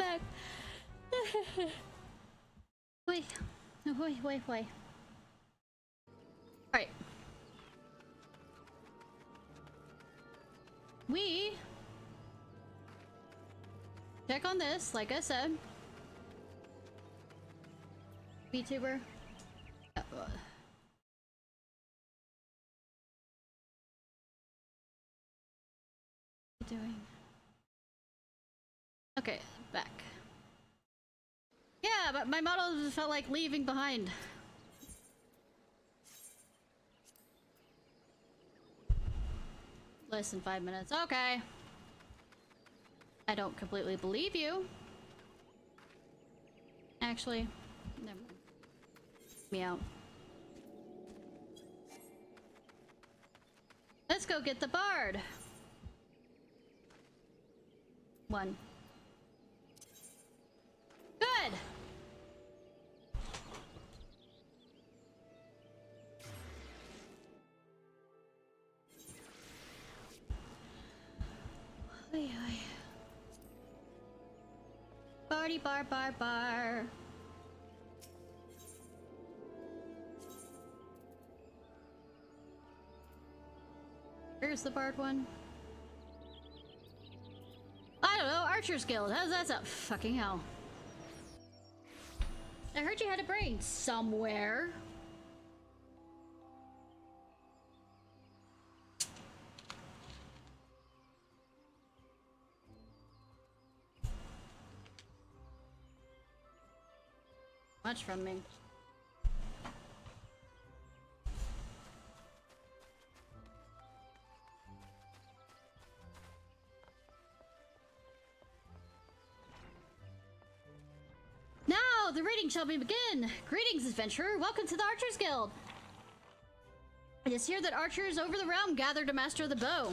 back. Wait. Wait. Alright. We check on this, like I said. Vtuber. Doing okay, back. Yeah, but my model felt like leaving behind. Less than 5 minutes. Okay. I don't completely believe you. Actually, never mind. Me out. Let's go get the bard. One. Good! Oy, oy. Bardy bar. Where's the bard one? I don't know, Archer's Guild. How's that sound? Fucking hell. I heard you had a brain somewhere. Much from me. Now, the reading shall begin. Greetings, adventurer. Welcome to the Archers Guild. It is here that archers over the realm gather to master the bow.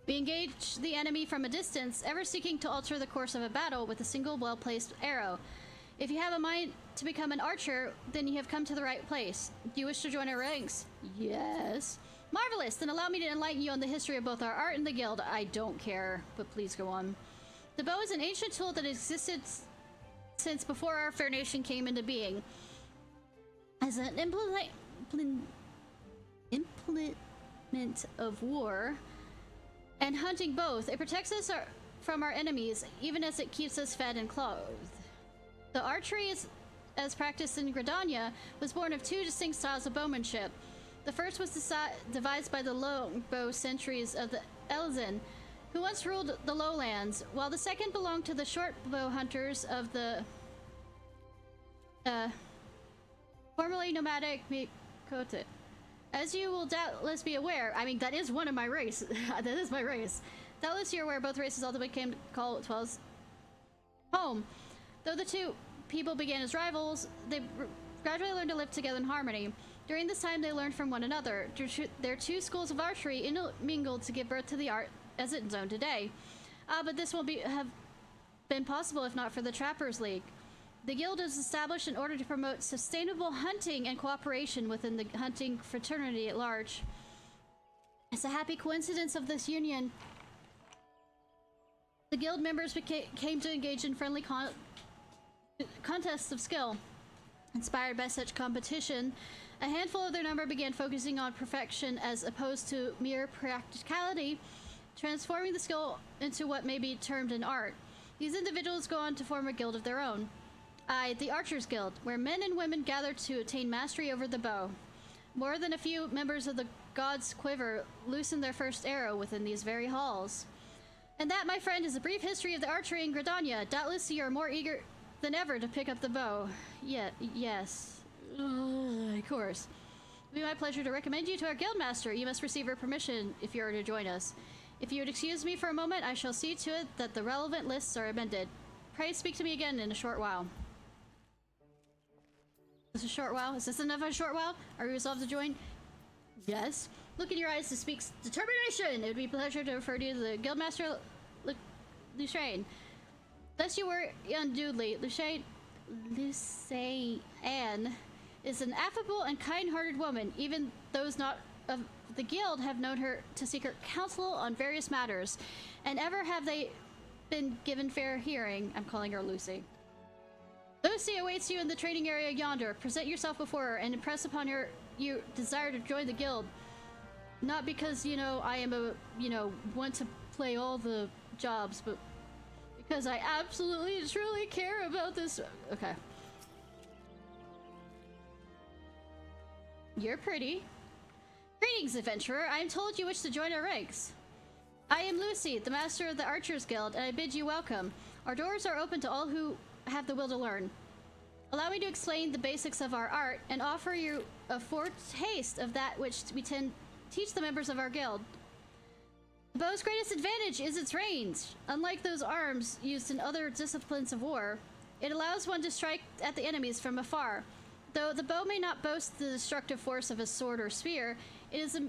We engage the enemy from a distance, ever seeking to alter the course of a battle with a single well-placed arrow. If you have a mind to become an archer, then you have come to the right place. Do you wish to join our ranks? Yes. Marvelous! Then allow me to enlighten you on the history of both our art and the guild. I don't care, but please go on. The bow is an ancient tool that existed since before our fair nation came into being. As an implement of war and hunting both, it protects us from our enemies, even as it keeps us fed and clothed. The archery, as practiced in Gridania, was born of two distinct styles of bowmanship. The first was devised by the longbow sentries of the Elzen, who once ruled the lowlands, while the second belonged to the short bow hunters of the formerly nomadic Mikote. As you will doubtless be aware, I mean, that is one of my race. That is my race. Doubtless you're aware both races ultimately came to call Twelve's home. Though the two people began as rivals, they gradually learned to live together in harmony. During this time, they learned from one another. Their two schools of archery intermingled to give birth to the art as it's known today. But this won't have been possible if not for the Trappers League. The guild is established in order to promote sustainable hunting and cooperation within the hunting fraternity at large. It's a happy coincidence of this union. The guild members came to engage in friendly contests of skill. Inspired by such competition, a handful of their number began focusing on perfection as opposed to mere practicality, transforming the skill into what may be termed an art. These individuals go on to form a guild of their own. The Archers Guild, where men and women gather to attain mastery over the bow. More than a few members of the God's Quiver loosen their first arrow within these very halls. And that, my friend, is a brief history of the archery in Gridania. Doubtless you are more eager than ever to pick up the bow. Yes. Of course. It would be my pleasure to recommend you to our guildmaster. You must receive her permission if you are to join us. If you would excuse me for a moment, I shall see to it that the relevant lists are amended. Pray speak to me again in a short while. Is this a short while? Is this enough of a short while? Are you resolved to join? Yes. Look in your eyes to speak determination. It would be a pleasure to refer to you to the guildmaster Luciane. Lest you were unduly, Luciane is an affable and kind-hearted woman. Even those not of the guild have known her to seek her counsel on various matters, and ever have they been given fair hearing. I'm calling her Lucy. Lucy awaits you in the training area yonder. Present yourself before her and impress upon her your desire to join the guild. Not because, you know, I am a, you know, want to play all the jobs, but because I absolutely, truly care about this. Okay. You're pretty. Greetings, adventurer. I am told you wish to join our ranks. I am Lucy, the master of the Archers Guild, and I bid you welcome. Our doors are open to all who have the will to learn. Allow me to explain the basics of our art and offer you a foretaste of that which we teach the members of our guild. The bow's greatest advantage is its range. Unlike those arms used in other disciplines of war, it allows one to strike at the enemies from afar. Though the bow may not boast the destructive force of a sword or spear, it is a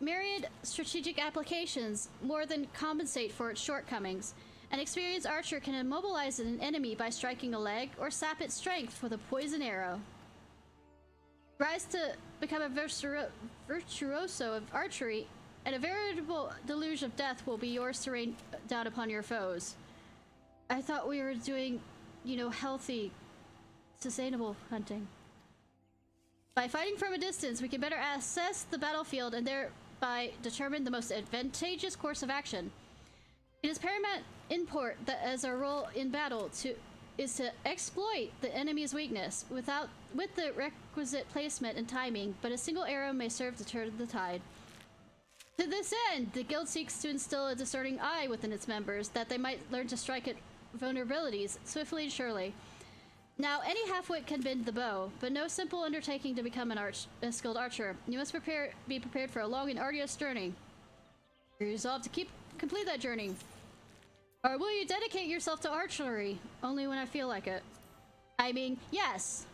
myriad strategic applications more than compensate for its shortcomings. An experienced archer can immobilize an enemy by striking a leg or sap its strength with a poison arrow. Rise to become a virtuoso of archery, and a veritable deluge of death will be yours to rain down upon your foes. I thought we were doing, you know, healthy, sustainable hunting. By fighting from a distance, we can better assess the battlefield and thereby determine the most advantageous course of action. It is paramount import that as our role in battle is to exploit the enemy's weakness with the requisite placement and timing, but a single arrow may serve to turn the tide. To this end, the guild seeks to instill a discerning eye within its members, that they might learn to strike at vulnerabilities swiftly and surely. Now, any half-wit can bend the bow, but no simple undertaking to become a skilled archer. You must be prepared for a long and arduous journey. You're resolved to complete that journey. Or will you dedicate yourself to archery only when I feel like it? I mean, yes.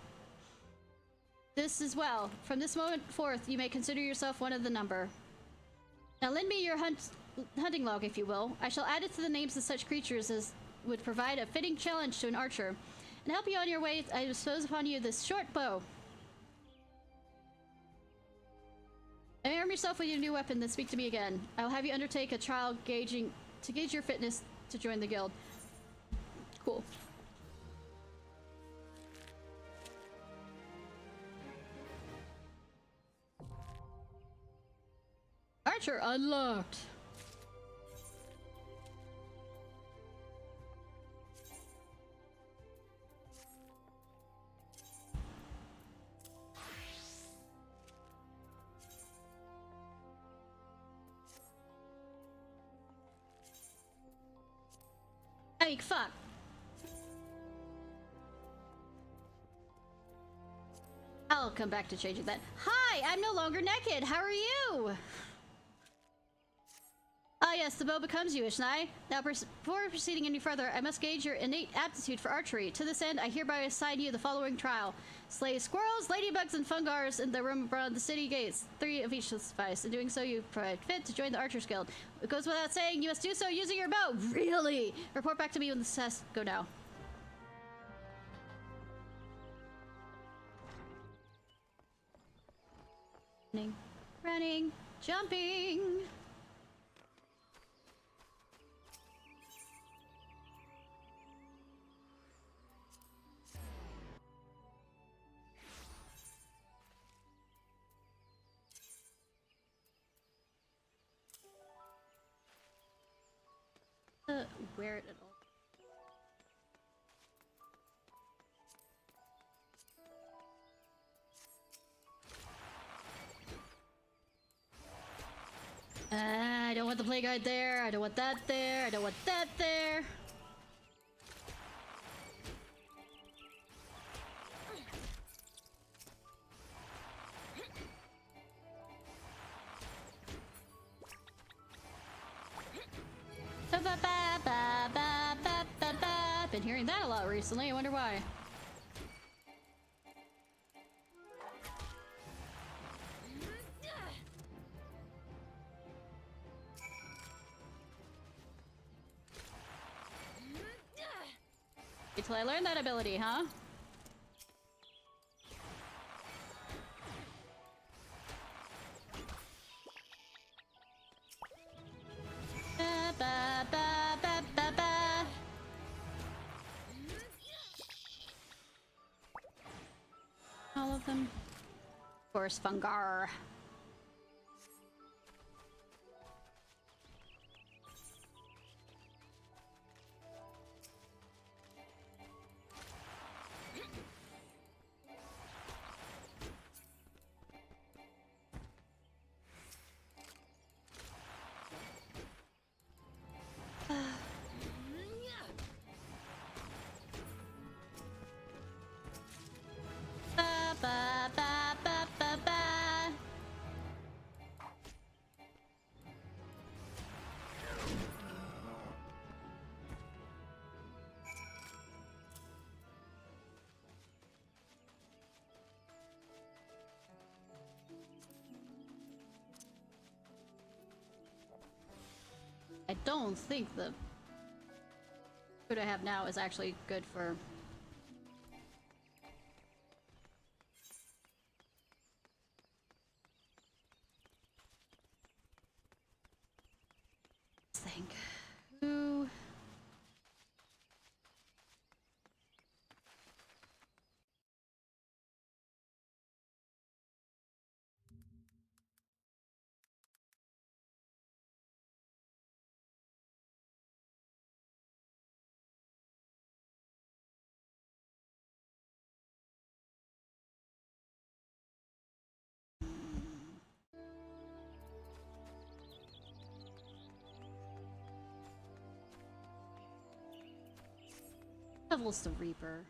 This as well. From this moment forth, you may consider yourself one of the number. Now lend me your hunting log, if you will. I shall add it to the names of such creatures as would provide a fitting challenge to an archer. And help you on your way, I bestow upon you this short bow. Arm yourself with your new weapon, then speak to me again. I will have you undertake a trial to gauge your fitness to join the guild. Cool. Archer unlocked. Hey, fuck. I'll come back to changing that. Hi, I'm no longer naked. How are you? Ah, yes, the bow becomes you, Ishnai. Now, before proceeding any further, I must gauge your innate aptitude for archery. To this end, I hereby assign you the following trial. Slay squirrels, ladybugs, and fungars in the room around the city gates. 3 of each will suffice. In doing so, you provide fit to join the Archers Guild. It goes without saying, you must do so using your bow. Really? Report back to me when the tests go now. Running, jumping. Wear it at all. I don't want the play guide there. I don't want that there. I don't want that there. Been hearing that a lot recently. I wonder why. Wait till I learn that ability, huh? Ba, ba, ba, ba, ba, ba. all of them? Of course, Fungar. I don't think the food I have now is actually good for... Let's think. Who... Level's the Reaper.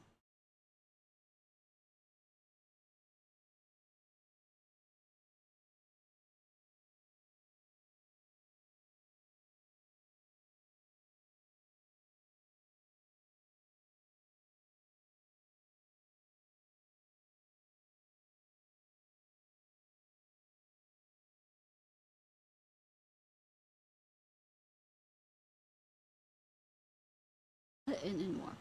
In Walker.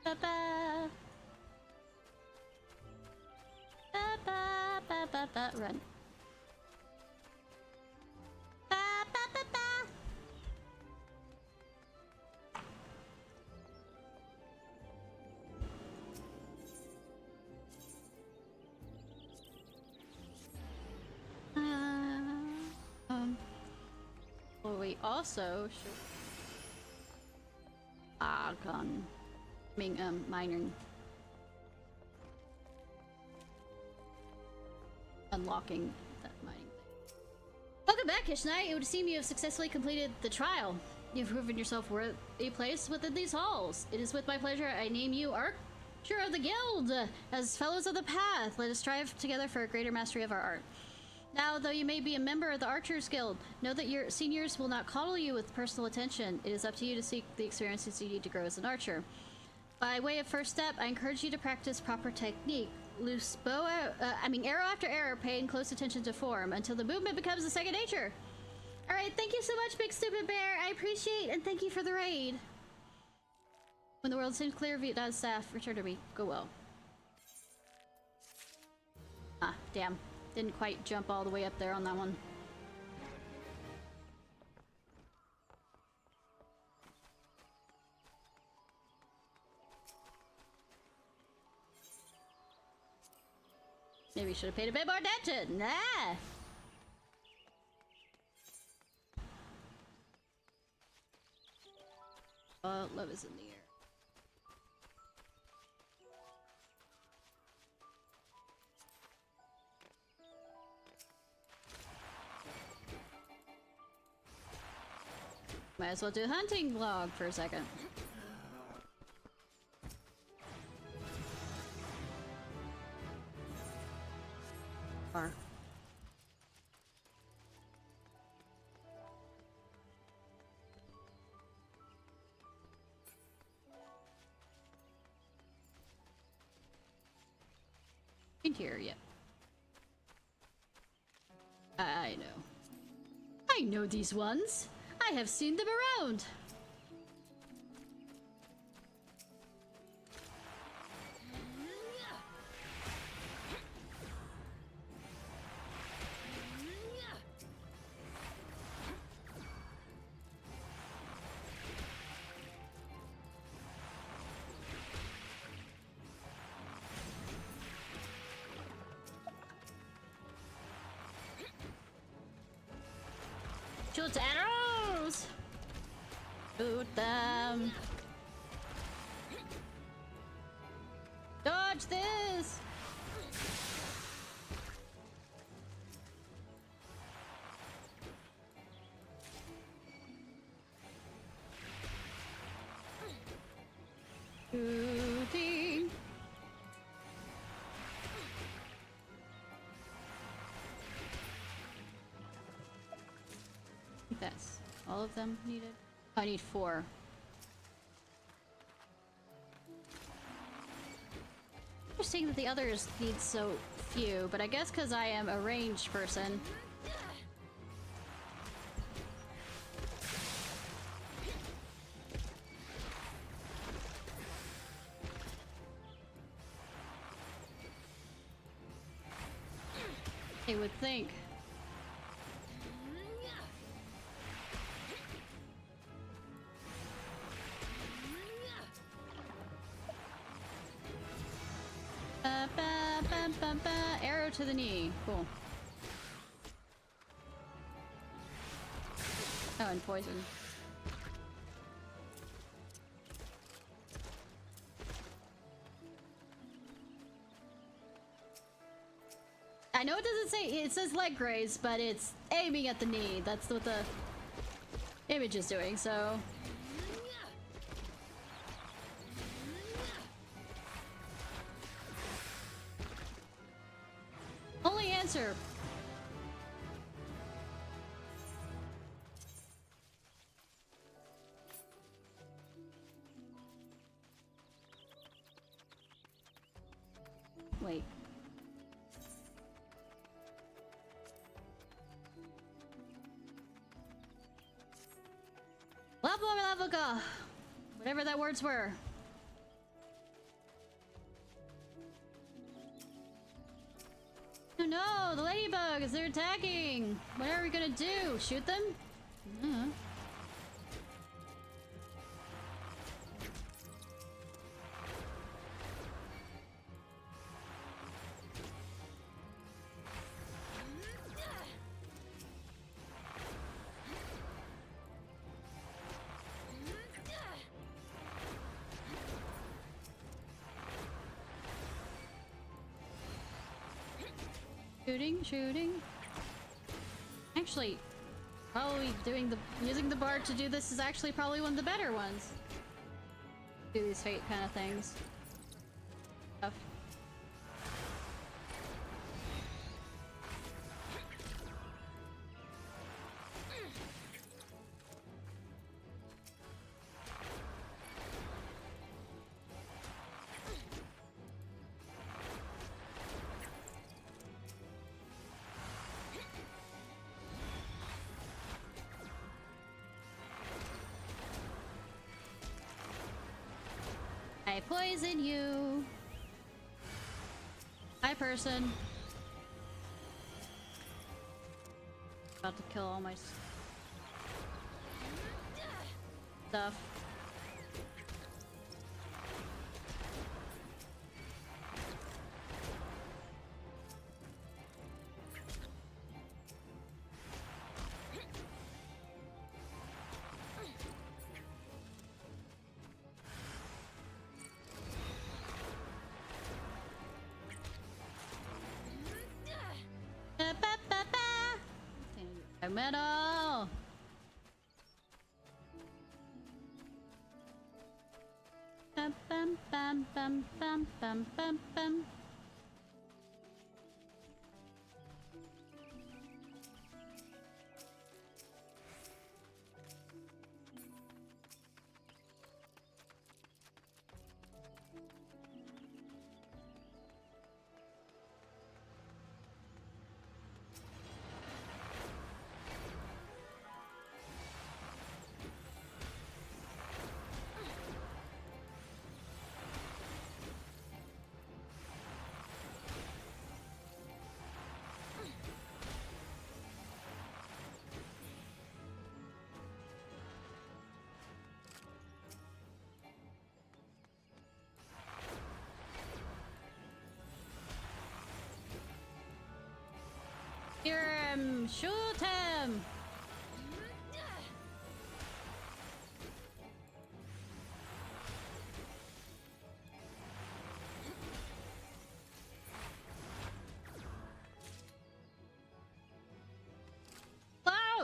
Ba ba ba ba ba ba ba run. Ba ba ba ba. Well, we also should gun. I mean, mining. Unlocking that mining thing. Welcome back, Ishnai. It would seem you have successfully completed the trial. You've proven yourself worth a place within these halls. It is with my pleasure I name you Archer of the Guild. As fellows of the path, let us strive together for a greater mastery of our art. Now, though you may be a member of the Archers Guild, know that your seniors will not coddle you with personal attention. It is up to you to seek the experiences you need to grow as an archer. By way of first step, I encourage you to practice proper technique. Loose bow, arrow after arrow, paying close attention to form until the movement becomes a second nature. Alright, thank you so much, Big Stupid Bear. I appreciate and thank you for the raid. When the world seems clear, Vietnam's staff, return to me. Go well. Ah, damn. Didn't quite jump all the way up there on that one. Maybe should have paid a bit more attention. Nah. Love is in the air. Might as well do a hunting vlog for a second. Far. Interior, yeah. I know. I know these ones. I have seen them around. Arrows! Arrows! Shoot them! Dodge this! Shooting! I think that's all of them needed. Oh, I need 4. Interesting that the others need so few, but I guess because I am a ranged person. I would think. Arrow to the knee. Cool. Oh, and poison. I know it doesn't say, it says leg graze, but it's aiming at the knee. That's what the image is doing, so. Only answer. Wait. Lavaga! Whatever that words were. Oh no, the ladybugs, they're attacking! What are we gonna do? Shoot them? Shooting. Actually, probably using the bard to do this is actually probably one of the better ones. Do these fate kind of things. Stuff. I poison you. Hi, person. About to kill all my stuff. Metal. Bum bum bum bum bum bum bum bum. Hear him! Shoot him!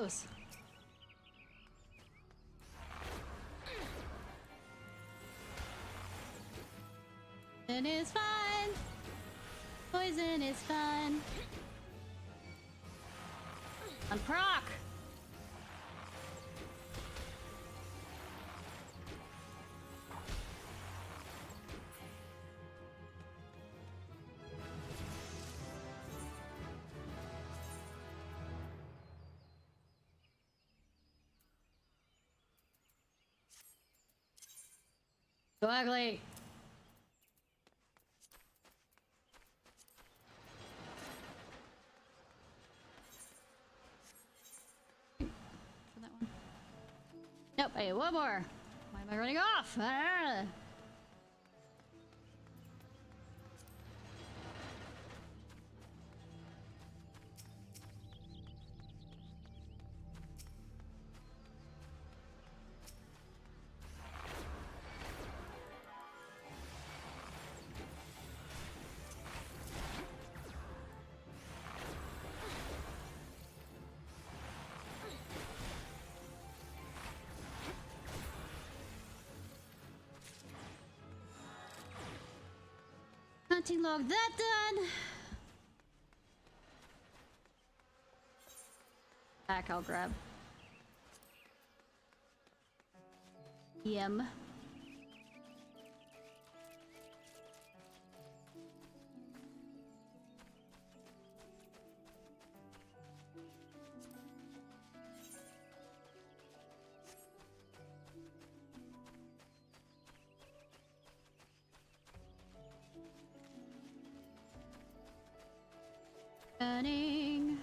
close. Poison is fine. Poison is fine. On proc. So ugly. For that one. Nope, hey, one more. Why am I running off? Ah. Hunting log that done. Back, I'll grab. Yum. Running.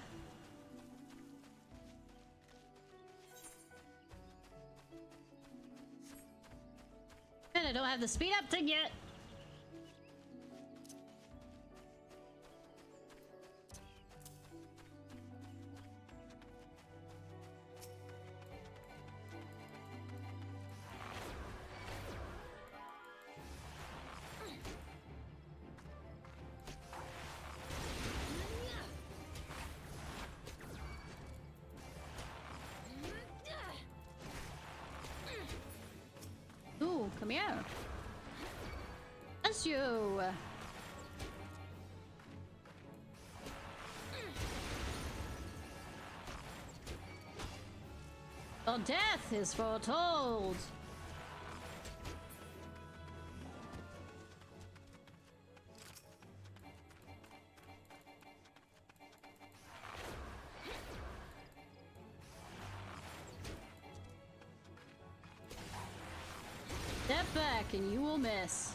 And I don't have the speed up thing yet. Ooh, come here. That's you. Well, death is foretold. Step back and you will miss.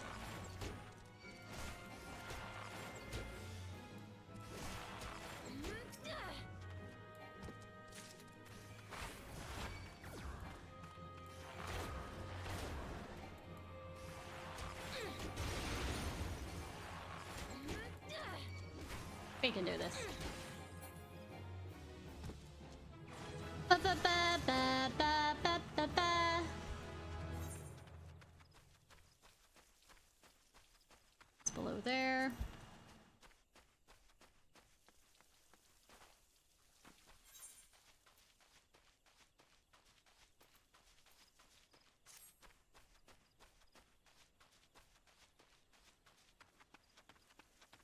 We can do this. Ba ba ba ba ba ba ba ba. It's below there.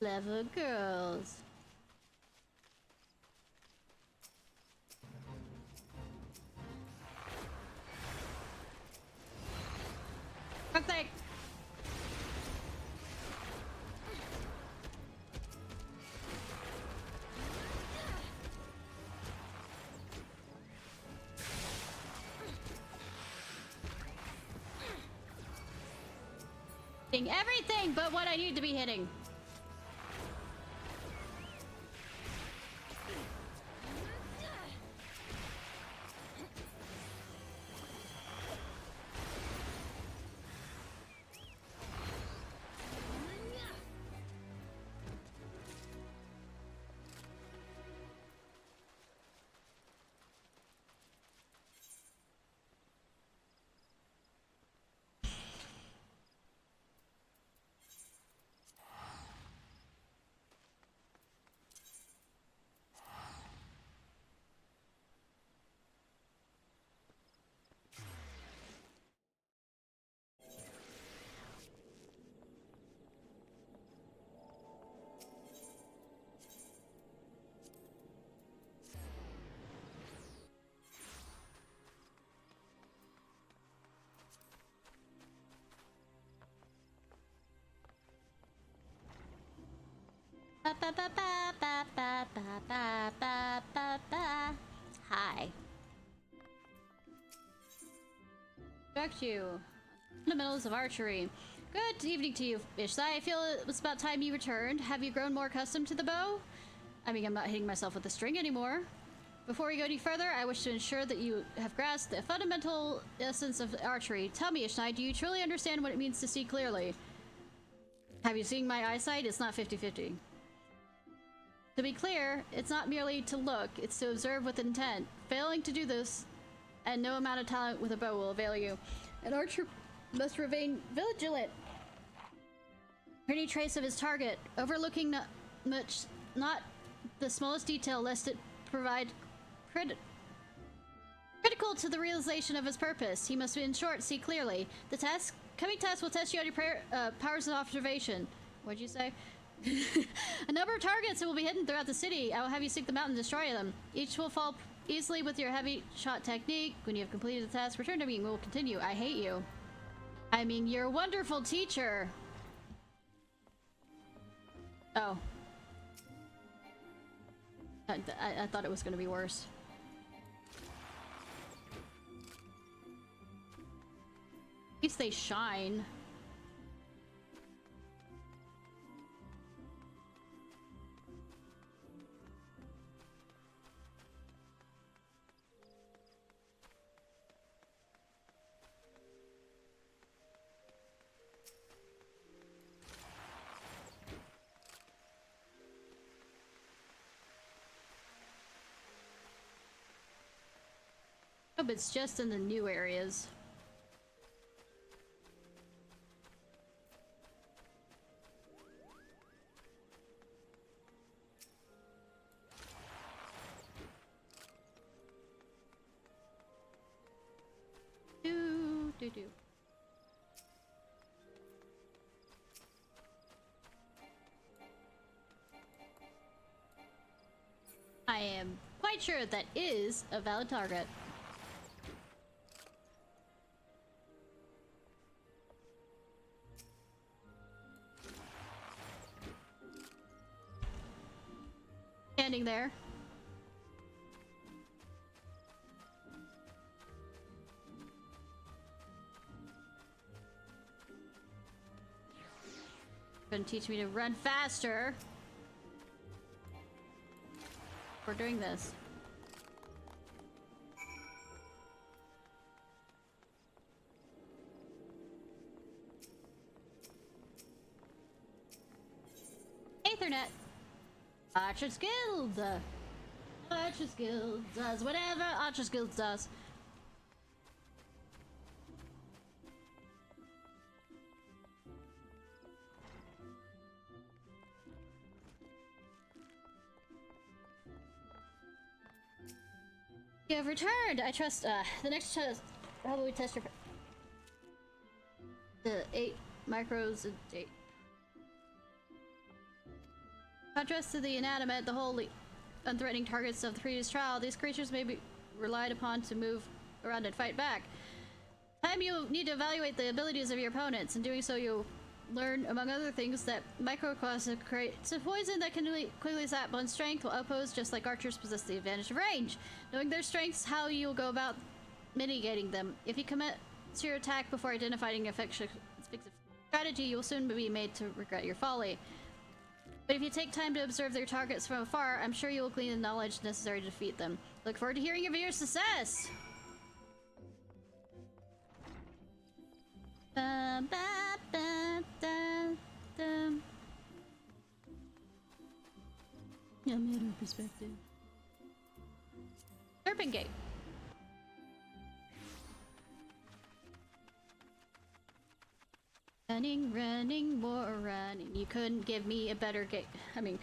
Clever girls. Fuck thing. Hitting everything but what I need to be hitting. Ba, ba, ba, ba, ba, ba, ba, ba, ba, ba, ba. Hi. Direct you. Fundamentals of archery. Good evening to you, Ishnai. I feel it was about time you returned. Have you grown more accustomed to the bow? I mean, I'm not hitting myself with the string anymore. Before we go any further, I wish to ensure that you have grasped the fundamental essence of archery. Tell me, Ishnai, do you truly understand what it means to see clearly? Have you seen my eyesight? It's not 50-50. To be clear, it's not merely to look, it's to observe with intent. Failing to do this, and no amount of talent with a bow will avail you. An archer must remain vigilant for any trace of his target, overlooking not the smallest detail, lest it provide critical to the realization of his purpose. He must, in short, see clearly. The coming test will test you on your powers of observation. What'd you say? A number of targets that will be hidden throughout the city. I will have you seek them out and destroy them. Each will fall easily with your heavy shot technique. When you have completed the task, return to me and we will continue. I hate you. I mean, you're a wonderful teacher. Oh. I thought it was going to be worse. At least they shine. Hope it's just in the new areas. Do. I am quite sure that is a valid target. Standing there. Gonna teach me to run faster. We're doing this. Ethernet. Archer's Guild! Archer's Guild does whatever Archer's Guild does. You have returned! I trust, the next test, how will we test your... The 8 micros and 8... Contrast to the inanimate, the wholly unthreatening targets of the previous trial, these creatures may be relied upon to move around and fight back. Time you need to evaluate the abilities of your opponents. In doing so, you'll learn, among other things, that microcosm creates a poison that can quickly sap one's strength, while outposts, just like archers, possess the advantage of range. Knowing their strengths, how you'll go about mitigating them. If you commit to your attack before identifying effective strategy, you will soon be made to regret your folly. But if you take time to observe their targets from afar, I'm sure you will glean the knowledge necessary to defeat them. Look forward to hearing of your success! Ba, ba, ba, da, da. Yeah, matter of perspective. Serpent Gate. Running, running, more running. You couldn't give me a better gate. I mean,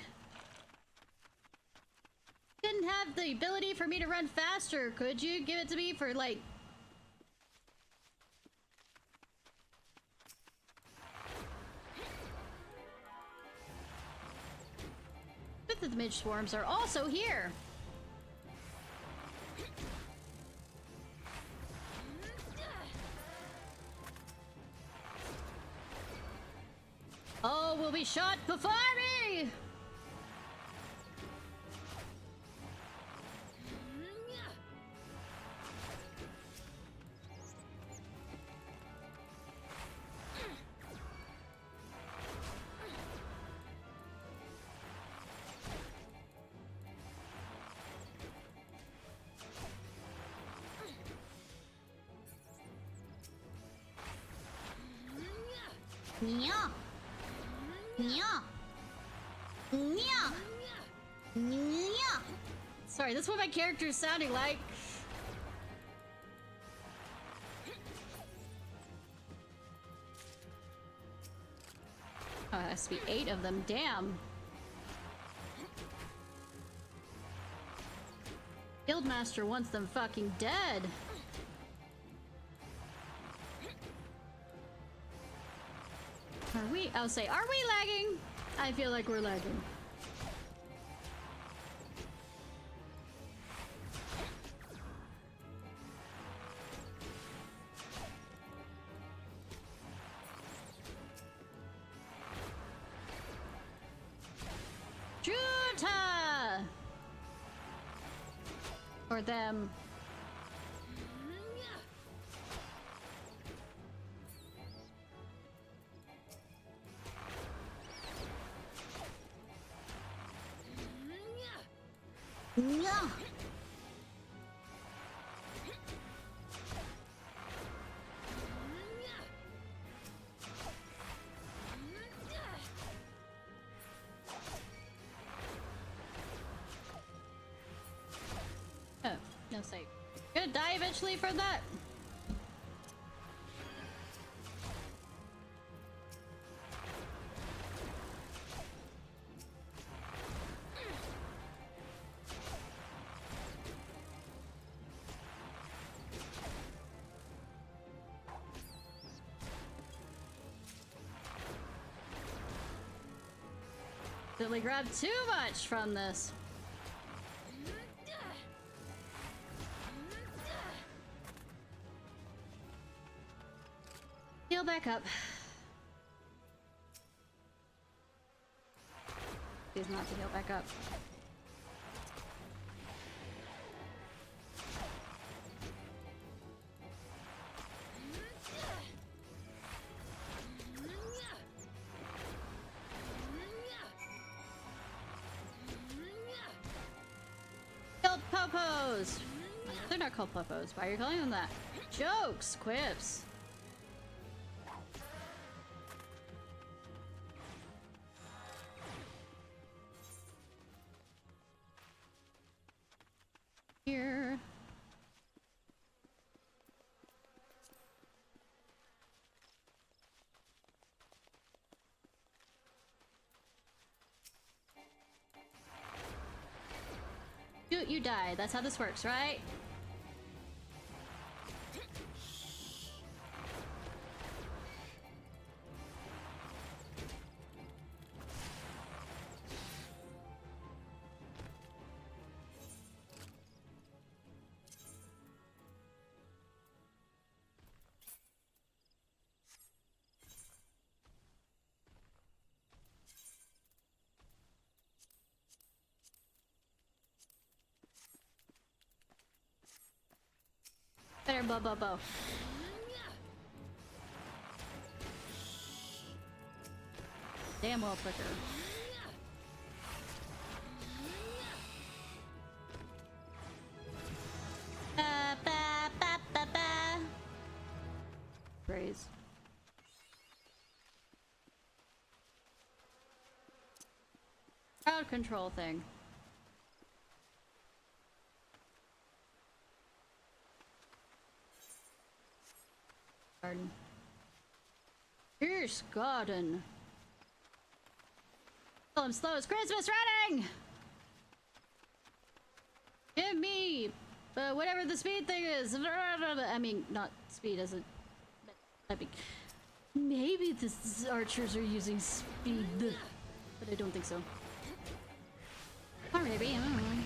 you couldn't have the ability for me to run faster, could you? Give it to me for like... Fifth of the midge swarms are also here. Oh, will be shot before me! Nya. Nya. Nya. Nya. Sorry, that's what my character is sounding like. Oh, it has to be 8 of them. Damn. Guildmaster wants them fucking dead. Are we? I'll say, are we lagging? I feel like we're lagging. Juta! Or them. Yeah. Oh, no save. Gonna die eventually from that. Didn't we grab too much from this? Heal back up. He's not to heal back up. Killed popos! They're not called popos. Why are you calling them that? Jokes! Quips! Here. Shoot, you die. That's how this works, right? Better bow. Damn well quicker. Praise. Crowd control thing. Garden. Fierce garden. Tell him slow as Christmas running! Give me whatever the speed thing is. I mean, not speed as a typing. Maybe the archers are using speed, but I don't think so. Or maybe, I don't know.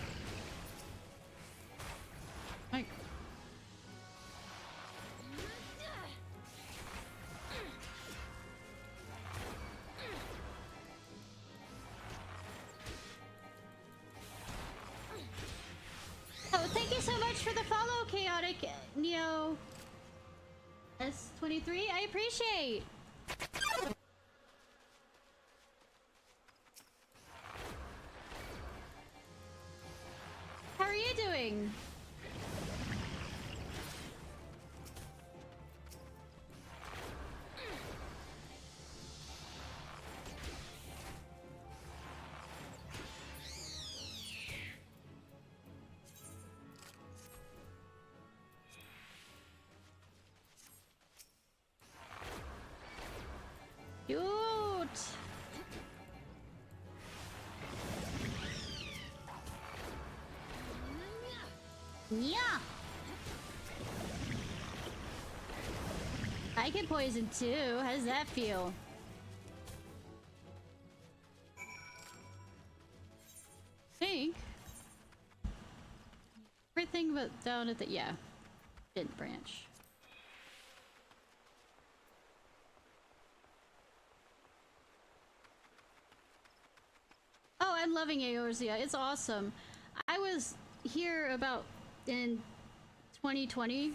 Like, oh, thank you so much for the follow, Chaotic Neo S23. I appreciate. How are you doing? Yeah. I get poisoned too. How does that feel? Think everything but down at the didn't branch. Oh, I'm loving Eorzea. It's awesome. I was here about in 2020,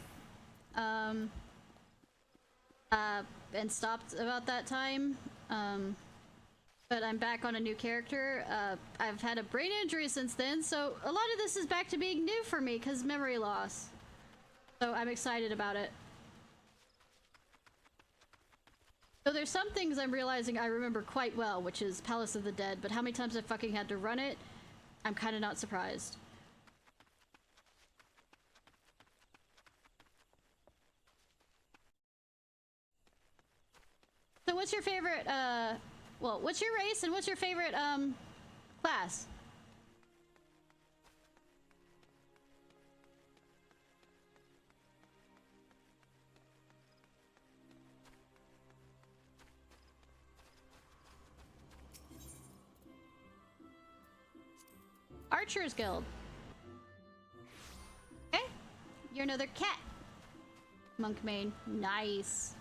and stopped about that time. But I'm back on a new character. I've had a brain injury since then, so a lot of this is back to being new for me because memory loss. So I'm excited about it. So there's some things I'm realizing I remember quite well, which is Palace of the Dead, but how many times I fucking had to run it, I'm kind of not surprised. So what's your favorite, well, what's your race and what's your favorite, class? Archers Guild. Okay. You're another cat. Monk main. Nice.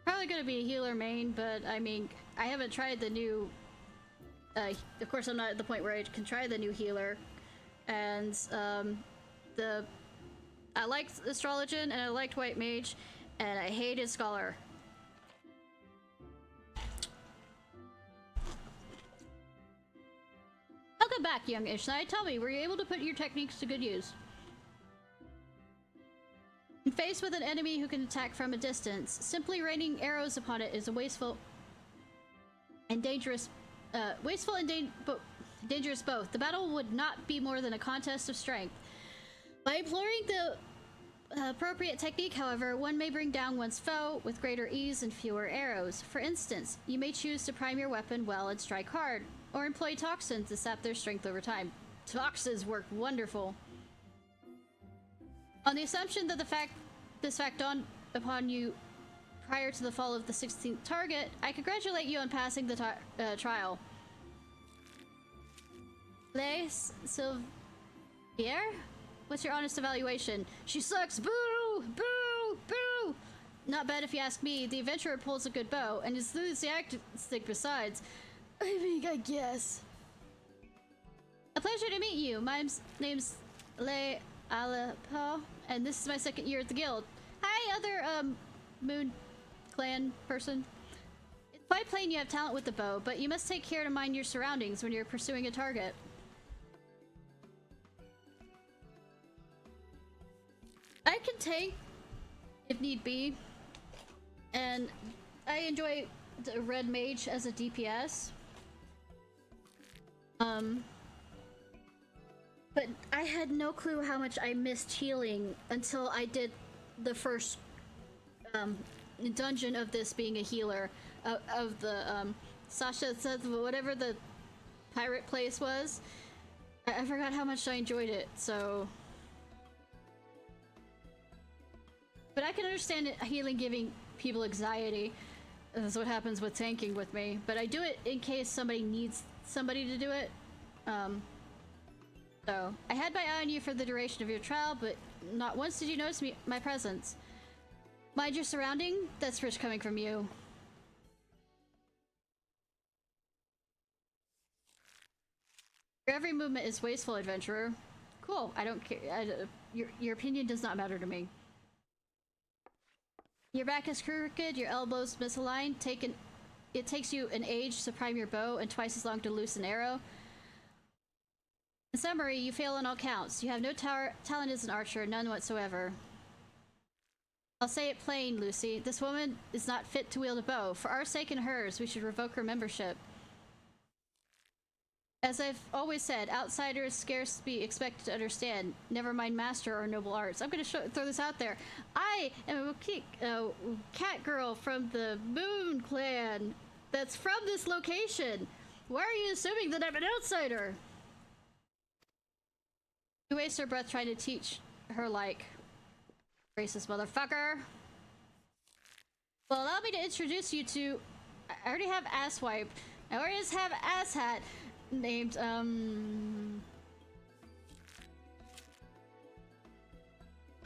Probably gonna be a healer main, but I mean, I haven't tried the new... of course, I'm not at the point where I can try the new healer. And, I liked Astrologian and I liked White Mage, and I hated Scholar. Welcome back, young Ishnai. Tell me, were you able to put your techniques to good use? When faced with an enemy who can attack from a distance, simply raining arrows upon it is a wasteful and dangerous dangerous both. The battle would not be more than a contest of strength. By employing the appropriate technique, however, one may bring down one's foe with greater ease and fewer arrows. For instance, you may choose to prime your weapon well and strike hard, or employ toxins to sap their strength over time. Toxins work wonderful. On the assumption that this fact dawned upon you prior to the fall of the 16th target, I congratulate you on passing the trial. Les Sylvier? What's your honest evaluation? She sucks! Boo! Boo! Boo! Not bad if you ask me. The adventurer pulls a good bow, and is enthusiastic besides. I mean, I guess. A pleasure to meet you. My name's Le Alapo, and this is my second year at the guild. Hi, other, Moon Clan person. It's quite plain you have talent with the bow, but you must take care to mind your surroundings when you're pursuing a target. I can tank if need be, and I enjoy the red mage as a DPS. But I had no clue how much I missed healing until I did the first dungeon of this being a healer of the Sasha said whatever the pirate place was. I forgot how much I enjoyed it, so. But I can understand it, healing giving people anxiety. That's what happens with tanking with me. But I do it in case somebody needs somebody to do it. So, I had my eye on you for the duration of your trial, but not once did you notice my presence. Mind your surrounding? That's rich coming from you. Your every movement is wasteful, adventurer. Cool, I don't care. Your opinion does not matter to me. Your back is crooked, your elbows misaligned. It takes you an age to prime your bow and twice as long to loose an arrow. In summary, you fail on all counts. You have no talent as an archer, none whatsoever. I'll say it plain, Lucy. This woman is not fit to wield a bow. For our sake and hers, we should revoke her membership. As I've always said, outsiders scarce be expected to understand, never mind master or noble arts. I'm gonna throw this out there. I am a cat girl from the Moon Clan that's from this location. Why are you assuming that I'm an outsider? You waste her breath trying to teach her, like, racist motherfucker. Well, allow me to introduce you to... I already have Asswipe. I already have Asshat named,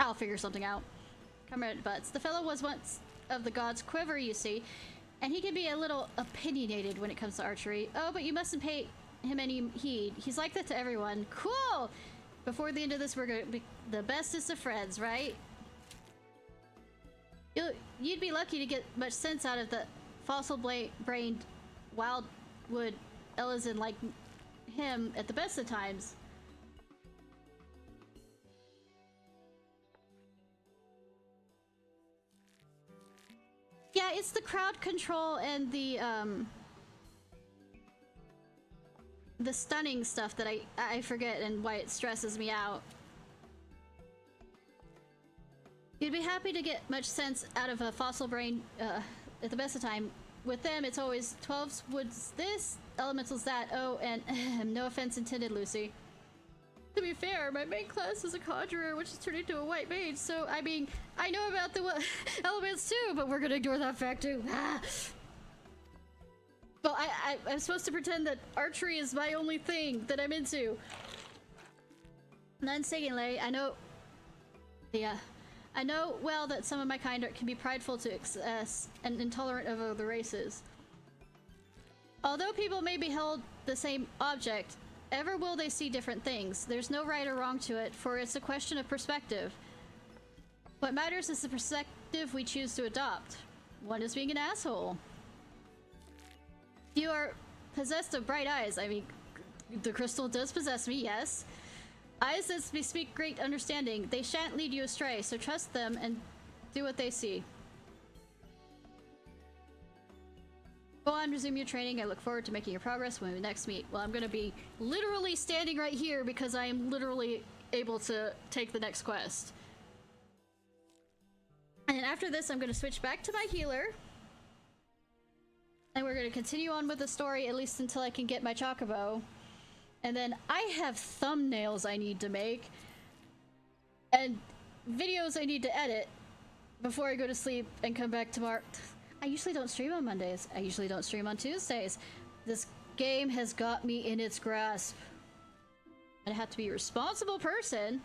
I'll figure something out. Comrade Butts. The fellow was once of the god's quiver, you see, and he can be a little opinionated when it comes to archery. Oh, but you mustn't pay him any heed. He's like that to everyone. Cool! Before the end of this, we're gonna be the bestest of friends, right? You'd be lucky to get much sense out of the fossil-brained wildwood Elizin like him at the best of times. Yeah, it's the crowd control and the stunning stuff that I forget and why it stresses me out. You'd be happy to get much sense out of a fossil brain at the best of time. With them, it's always 12's woods this, elementals that. Oh, and no offense intended, Lucy. To be fair, my main class is a conjurer, which is turned into a white mage, so, I mean, I know about the elements too, but we're gonna ignore that fact too. Well, I'm supposed to pretend that archery is my only thing that I'm into. Nonsensical, I know... Yeah. I know well that some of my kind can be prideful to excess and intolerant of other races. Although people may behold the same object, ever will they see different things. There's no right or wrong to it, for it's a question of perspective. What matters is the perspective we choose to adopt. One is being an asshole. You are possessed of bright eyes. I mean, the crystal does possess me, yes. Eyes that bespeak great understanding. They shan't lead you astray, so trust them and do what they see. Go on, resume your training. I look forward to making your progress when we next meet. Well, I'm gonna be literally standing right here because I am literally able to take the next quest. And after this, I'm gonna switch back to my healer. And we're gonna continue on with the story, at least until I can get my chocobo. And then I have thumbnails I need to make. And videos I need to edit before I go to sleep and come back tomorrow. I usually don't stream on Mondays. I usually don't stream on Tuesdays. This game has got me in its grasp. I have to be a responsible person.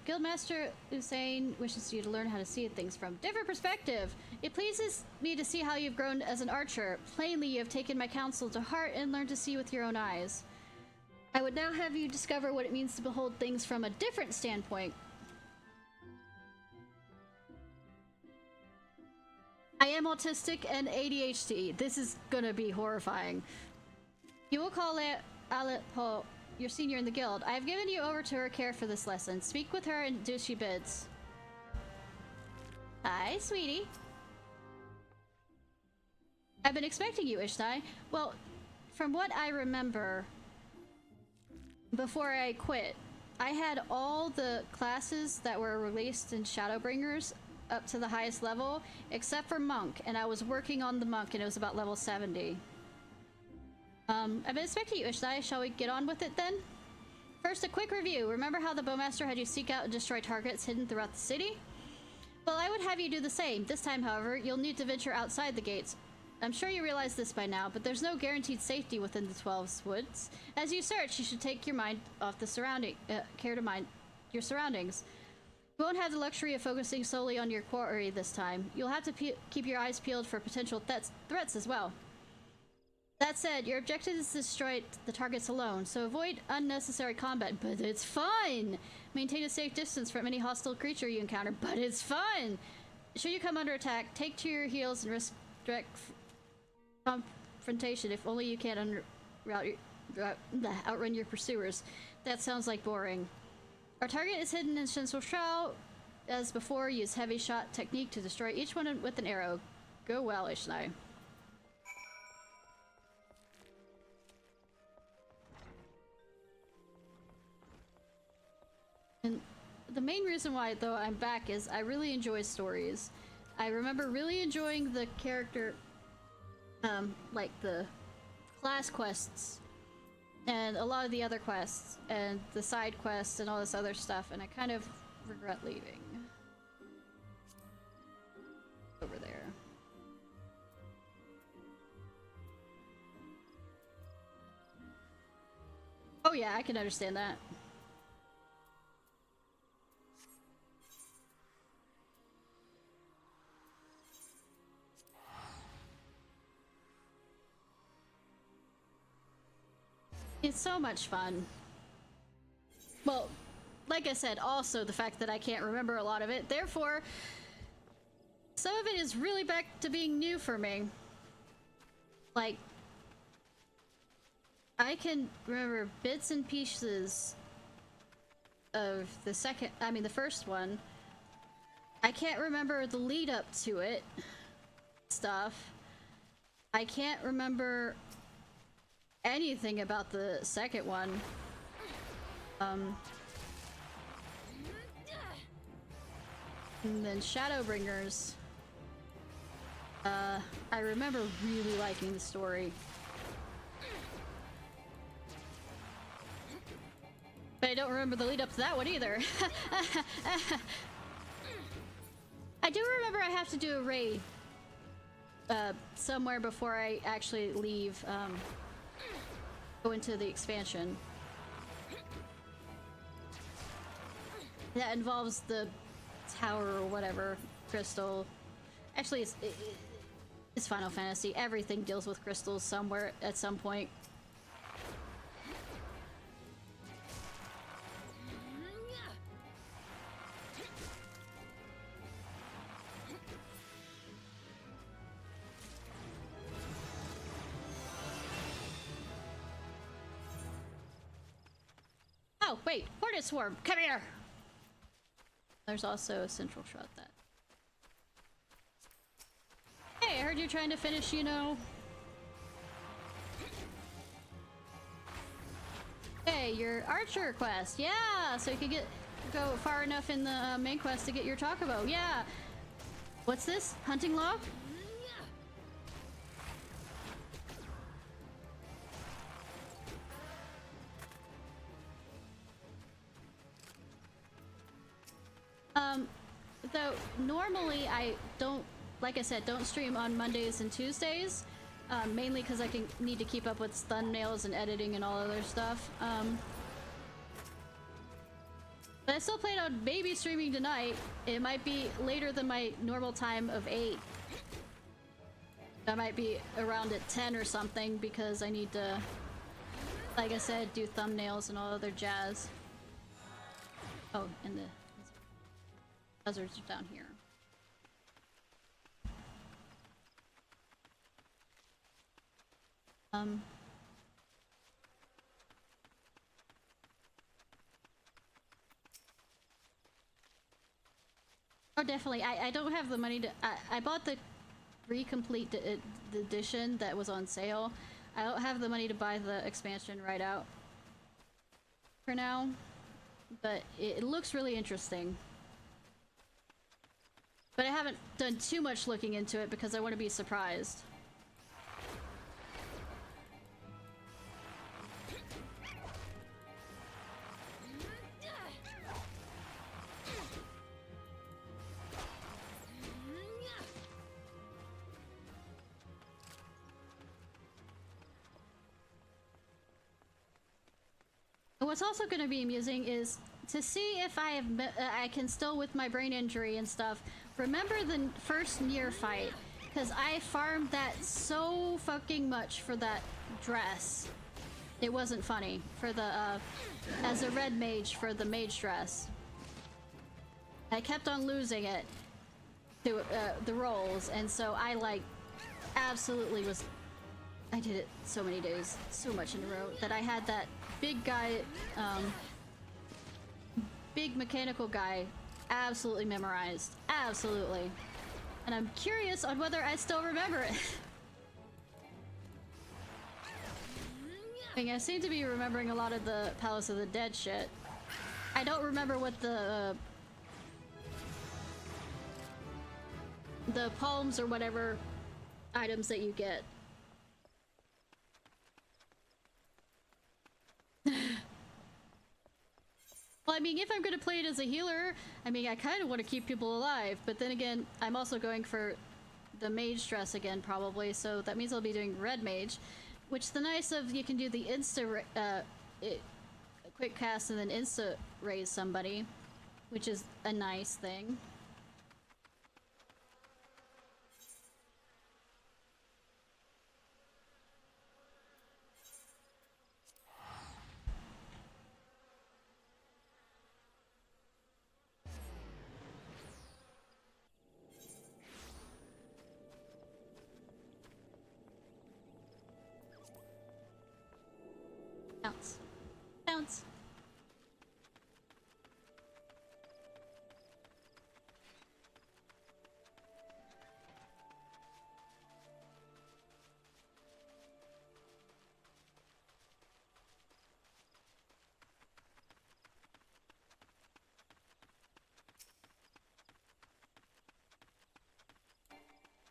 Guildmaster Usain wishes you to learn how to see things from a different perspective. It pleases me to see how you've grown as an archer. Plainly, you have taken my counsel to heart and learned to see with your own eyes. I would now have you discover what it means to behold things from a different standpoint. I am autistic and ADHD. This is gonna be horrifying. You will call Aleppo your senior in the guild. I have given you over to her care for this lesson. Speak with her and do as she bids. Hi, sweetie. I've been expecting you, Ishnai. Well, from what I remember, before I quit, I had all the classes that were released in Shadowbringers up to the highest level, except for Monk, and I was working on the Monk, and it was about level 70. I've been expecting you, Ishnai. Shall we get on with it then? First, a quick review. Remember how the Bowmaster had you seek out and destroy targets hidden throughout the city? Well, I would have you do the same. This time, however, you'll need to venture outside the gates. I'm sure you realize this by now, but there's no guaranteed safety within the 12's woods. As you search, you should take your mind off the care to mind your surroundings. You won't have the luxury of focusing solely on your quarry this time. You'll have to keep your eyes peeled for potential threats as well. That said, your objective is to destroy the targets alone, so avoid unnecessary combat, but it's fun! Maintain a safe distance from any hostile creature you encounter, but it's fun! Should you come under attack, take to your heels and risk direct confrontation if only you can't outrun your pursuers. That sounds like boring. Our target is hidden in Shinsuo Shroud. As before, use heavy shot technique to destroy each one with an arrow. Go well, Ishnai. And the main reason why, though, I'm back is I really enjoy stories. I remember really enjoying the character, like the class quests and a lot of the other quests and the side quests and all this other stuff, and I kind of regret leaving. Over there. Oh yeah, I can understand that. It's so much fun. Well, like I said, also the fact that I can't remember a lot of it, therefore, some of it is really back to being new for me. Like, I can remember bits and pieces of the first one. I can't remember the lead up to it stuff. I can't remember anything about the second one. And then Shadowbringers. I remember really liking the story. But I don't remember the lead up to that one either. I do remember I have to do a raid somewhere before I actually leave, go into the expansion. That involves the tower or whatever, crystal. Actually, it's Final Fantasy. Everything deals with crystals somewhere at some point. Oh, wait! Hornet Swarm! Come here! There's also a central shot that. Hey, I heard you're trying to finish, you know. Hey, your archer quest. Yeah, so you can go far enough in the main quest to get your Chocobo. Yeah. What's this? Hunting log? Though normally I don't, like I said, don't stream on Mondays and Tuesdays, mainly because I need to keep up with thumbnails and editing and all other stuff. But I still plan on maybe streaming tonight. It might be later than my normal time of 8. I might be around at 10 or something because I need to, like I said, do thumbnails and all other jazz. Oh, and the buzzards are down here. Oh, definitely. I don't have the money to. I bought the complete the edition that was on sale. I don't have the money to buy the expansion right out for now, but it looks really interesting. But I haven't done too much looking into it because I want to be surprised. What's also going to be amusing is to see if I can still, with my brain injury and stuff, remember the first Nier fight, because I farmed that so fucking much for that dress. It wasn't funny for the as a red mage for the mage dress. I kept on losing it to the rolls, and so I like absolutely was. I did it so many days, so much in a row, that I had that big guy, big mechanical guy, absolutely memorized. Absolutely. And I'm curious on whether I still remember it. I seem to be remembering a lot of the Palace of the Dead shit. I don't remember what the palms or whatever items that you get. Well, I mean, if I'm gonna play it as a healer, I mean, I kind of want to keep people alive, but then again, I'm also going for the mage dress again, probably, so that means I'll be doing red mage, which the nice of, you can do the quick cast and then insta raise somebody, which is a nice thing. Bounce. Bounce.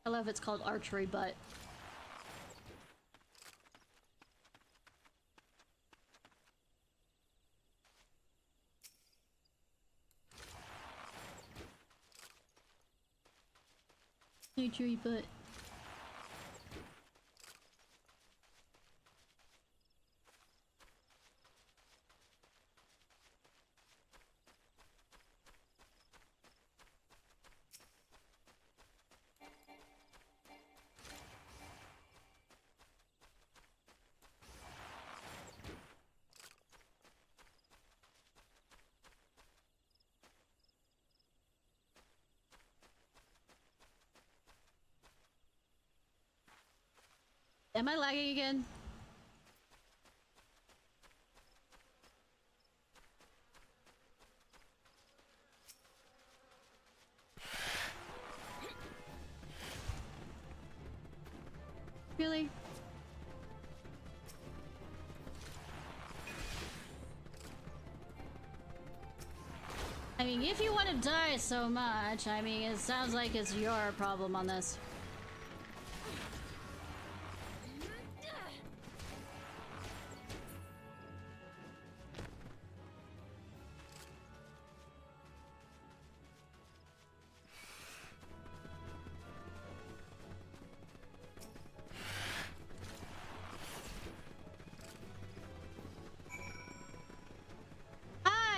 I love it's called archery butt. Archery butt. Am I lagging again? Really? I mean, if you want to die so much, I mean, it sounds like it's your problem on this.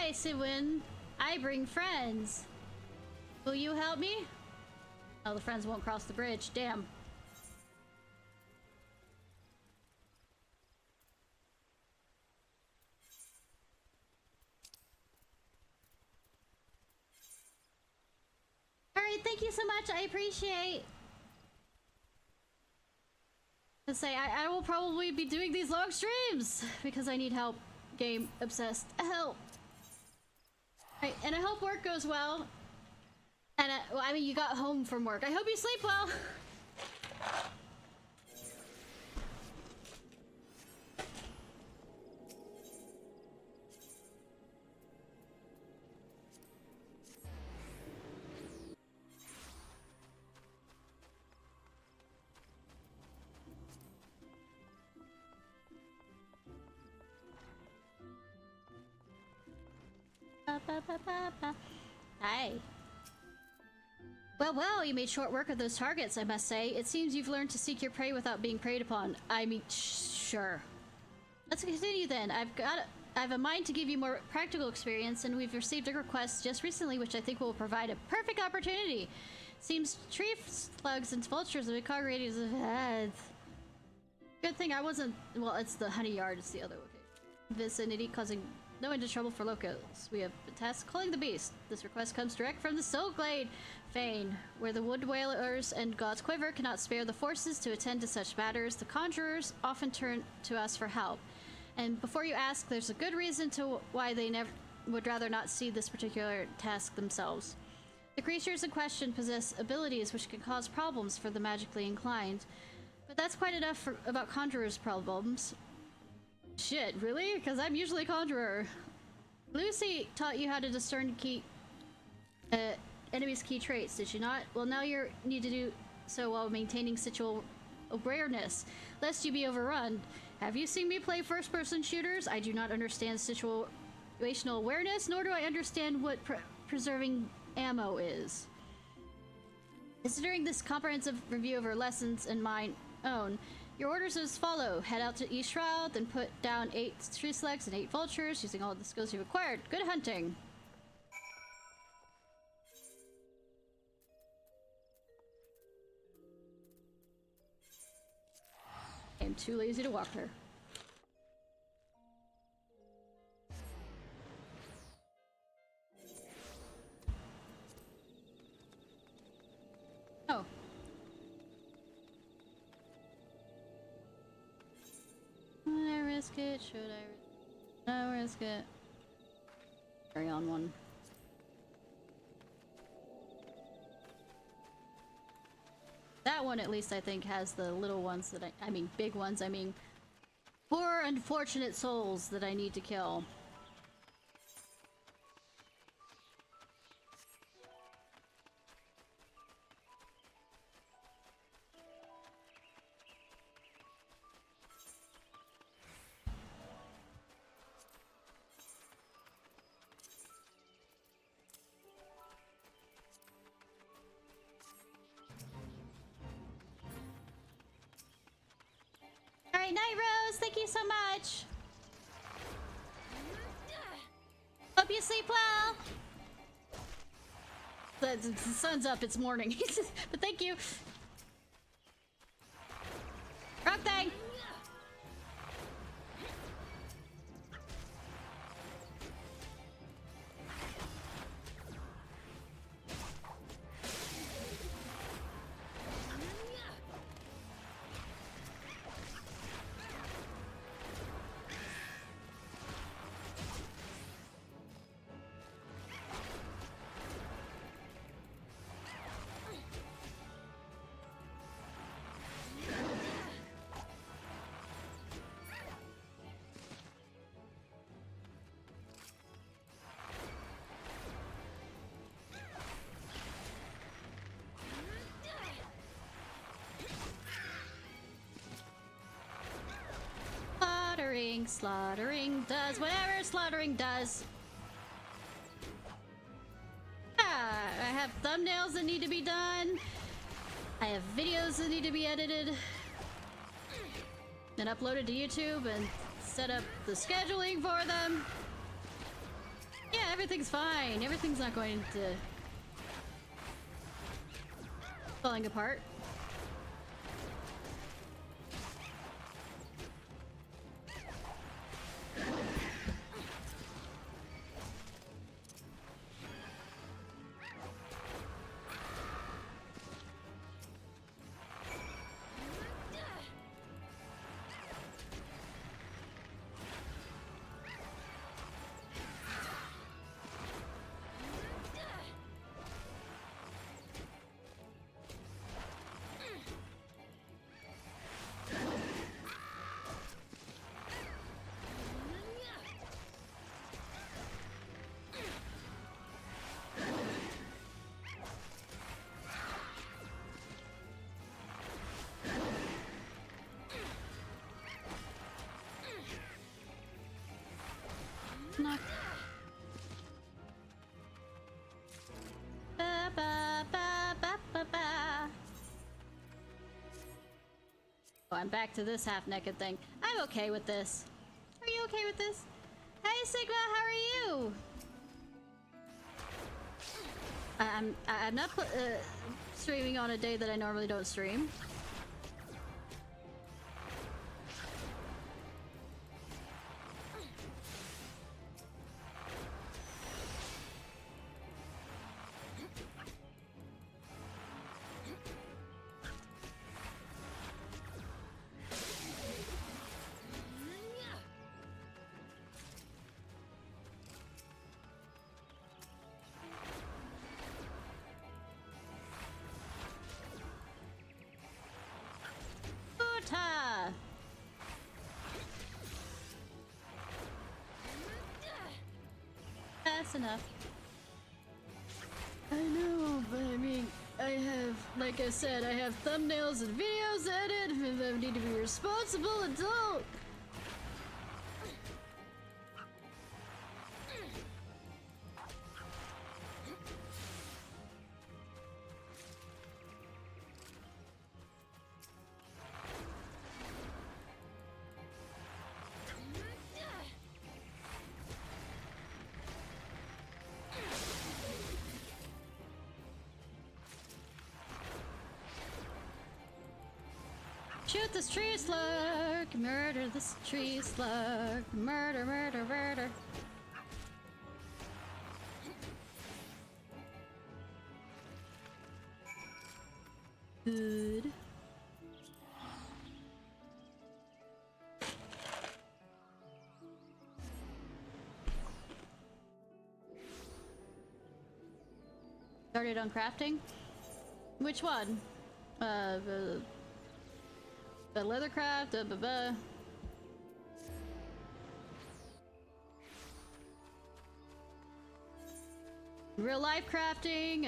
Hi, Siwin. I bring friends. Will you help me? Oh, the friends won't cross the bridge. Damn. Alright, thank you so much. I appreciate. To say, I will probably be doing these long streams because I need help. Game obsessed. Help. Right, and I hope work goes well. And well, I mean, you got home from work. I hope you sleep well. Hi. Well, you made short work of those targets, I must say. It seems you've learned to seek your prey without being preyed upon. I mean, sure. Let's continue then. I have a mind to give you more practical experience, and we've received a request just recently which I think will provide a perfect opportunity. Seems tree slugs and vultures have been congregating. Good thing I wasn't. Well, it's the honey yard, it's the other vicinity, causing no end of trouble for locals. We have been tasked calling the beast. This request comes direct from the Soulglade Fane, where the wood dwellers and God's Quiver cannot spare the forces to attend to such matters. The conjurers often turn to us for help. And before you ask, there's a good reason to why they would rather not see this particular task themselves. The creatures in question possess abilities which can cause problems for the magically inclined. But that's quite enough about conjurers' problems. Shit, really? Because I'm usually a conjurer. Lucy taught you how to discern uh, enemies' key traits, did she not? Well, now you need to do so while maintaining situational awareness, lest you be overrun. Have you seen me play first-person shooters? I do not understand situational awareness, nor do I understand what preserving ammo is. Considering this comprehensive review of her lessons and mine own, your orders as follow. Head out to East Shroud, then put down 8 tree slugs and 8 vultures, using all the skills you've acquired. Good hunting! I'm too lazy to walk there. Oh. Would I risk it? Should I? No, risk it. Carry on one. That one, at least, I think, has the little ones that I mean, big ones. I mean, poor, unfortunate souls that I need to kill. Alright, Night Rose, thank you so much! Hope you sleep well! The sun's up, it's morning. But thank you! Rock thing! Slaughtering does whatever slaughtering does. I have thumbnails that need to be done. I have videos that need to be edited and uploaded to YouTube and set up the scheduling for them. Yeah, everything's fine. Everything's not going to falling apart. Knock. Ba, ba, ba, ba, ba, ba. Oh, I'm back to this half-naked thing. I'm okay with this. Are you okay with this? Hey Sigma, how are you? I'm not streaming on a day that I normally don't stream. That's enough. I know, but I mean, I have, like I said, I have thumbnails and videos to edit, and I need to be a responsible adult. Shoot this tree slug! Murder this tree slug! Murder, murder, murder! Good. Started on crafting? Which one? The leathercraft, real life crafting,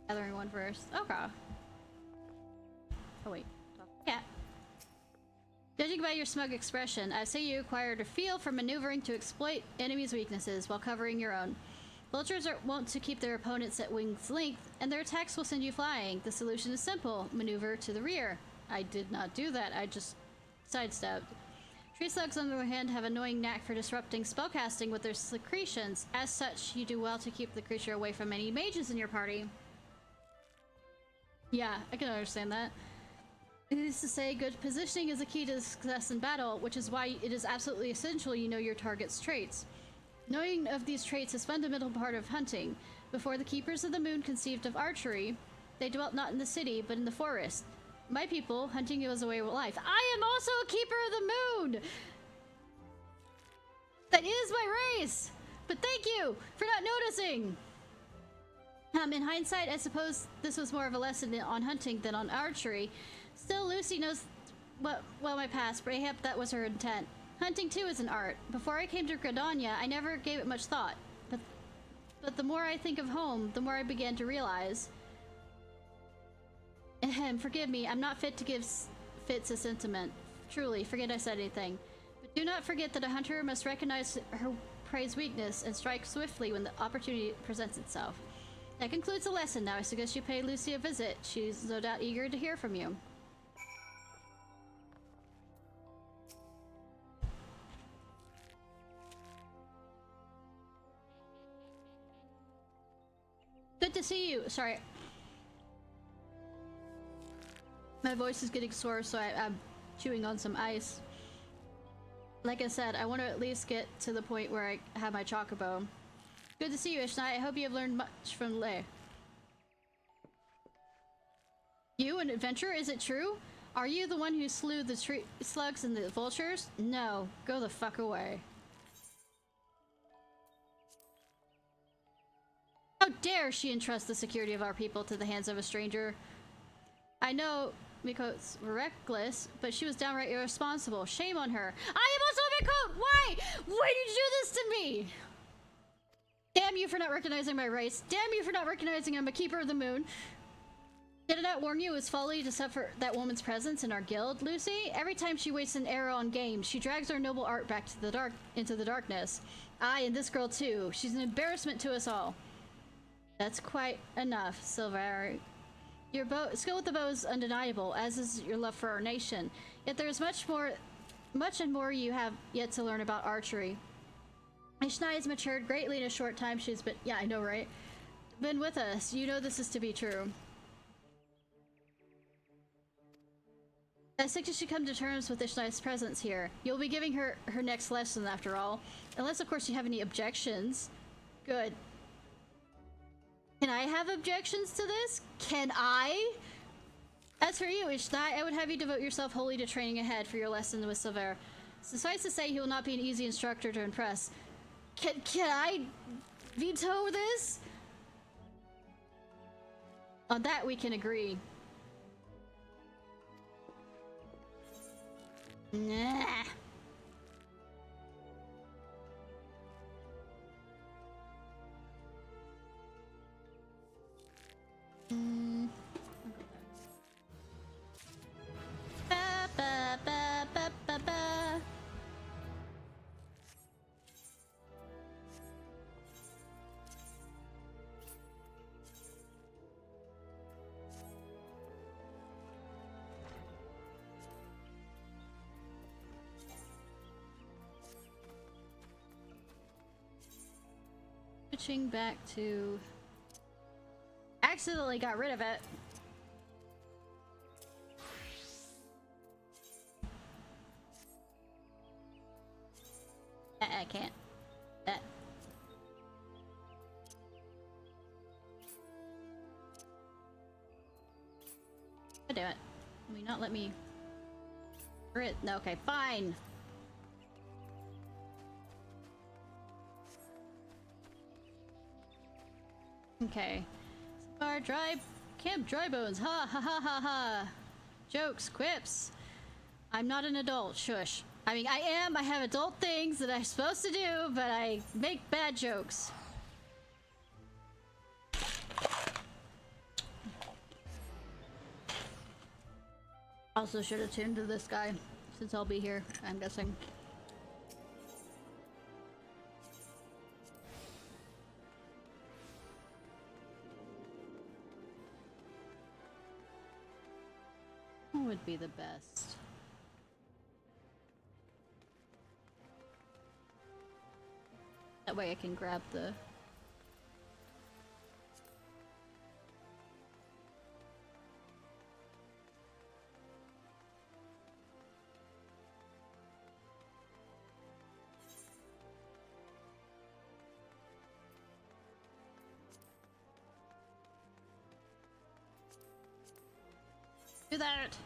gathering one first. Okay. Oh wait. Yeah. Judging by your smug expression, I say you acquired a feel for maneuvering to exploit enemies' weaknesses while covering your own. Vultures are wont to keep their opponents at wing's length, and their attacks will send you flying. The solution is simple. Maneuver to the rear. I did not do that. I just sidestepped. Tree slugs, on the other hand, have an annoying knack for disrupting spellcasting with their secretions. As such, you do well to keep the creature away from any mages in your party. Yeah, I can understand that. It is to say, good positioning is a key to success in battle, which is why it is absolutely essential you know your target's traits. Knowing of these traits is a fundamental part of hunting. Before the Keepers of the Moon conceived of archery, they dwelt not in the city, but in the forest. My people, hunting was a way of life. I am also a Keeper of the Moon! That is my race! But thank you for not noticing! In hindsight, I suppose this was more of a lesson on hunting than on archery. Still, Lucy knows well my past. Perhaps that was her intent. Hunting, too, is an art. Before I came to Gridania, I never gave it much thought. But the more I think of home, the more I began to realize... forgive me, I'm not fit to give Fitz a sentiment. Truly, forget I said anything. But do not forget that a hunter must recognize her prey's weakness and strike swiftly when the opportunity presents itself. That concludes the lesson. Now I suggest you pay Lucy a visit. She's no doubt eager to hear from you. Good to see you. Sorry. My voice is getting sore, so I'm chewing on some ice. Like I said, I want to at least get to the point where I have my chocobo. Good to see you, Ishnai. I hope you have learned much from Lei. You, an adventurer? Is it true? Are you the one who slew the tree slugs and the vultures? No. Go the fuck away. How dare she entrust the security of our people to the hands of a stranger? I know Miko's reckless, but she was downright irresponsible. Shame on her. I am also Miko! Why? Why did you do this to me? Damn you for not recognizing my race. Damn you for not recognizing I'm a Keeper of the Moon. Did I not warn you it was folly to suffer that woman's presence in our guild, Lucy? Every time she wastes an arrow on games, she drags our noble art back to into the darkness. Aye, and this girl too. She's an embarrassment to us all. That's quite enough, Silver. Your skill with the bow is undeniable, as is your love for our nation. Yet there is much and more you have yet to learn about archery. Ishnai has matured greatly in a short time. She's been, yeah, I know, right? Been with us. You know this is to be true. I suggest you come to terms with Ishnai's presence here. You'll be giving her her next lesson, after all. Unless, of course, you have any objections. Good. Can I have objections to this? Can I? As for you, Ishnai, I would have you devote yourself wholly to training ahead for your lesson with Silver. Suffice to say, he will not be an easy instructor to impress. Can I veto this? On that we can agree. Nah. Ba, ba, ba, ba, ba, ba. Switching back to... Accidentally got rid of it. I can't. That. God damn it. Will you not let me... No, okay, fine. Okay. Our Camp Dry Bones. Ha ha ha ha ha. Jokes, quips. I'm not an adult. Shush. I mean, I am. I have adult things that I'm supposed to do, but I make bad jokes. Also should have tuned to this guy, since I'll be here, I'm guessing. Who would be the best? That way I can grab the... Do that!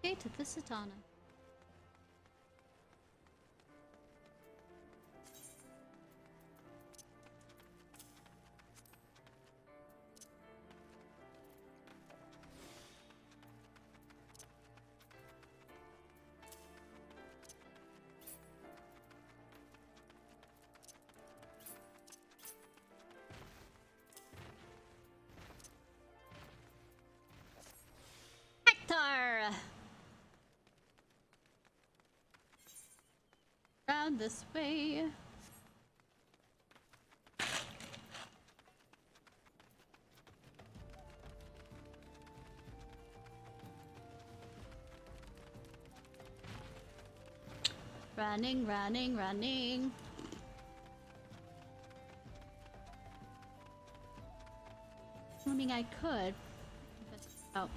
Okay, to the Satana. Round this way. Running, running, running. Assuming I could. Oh.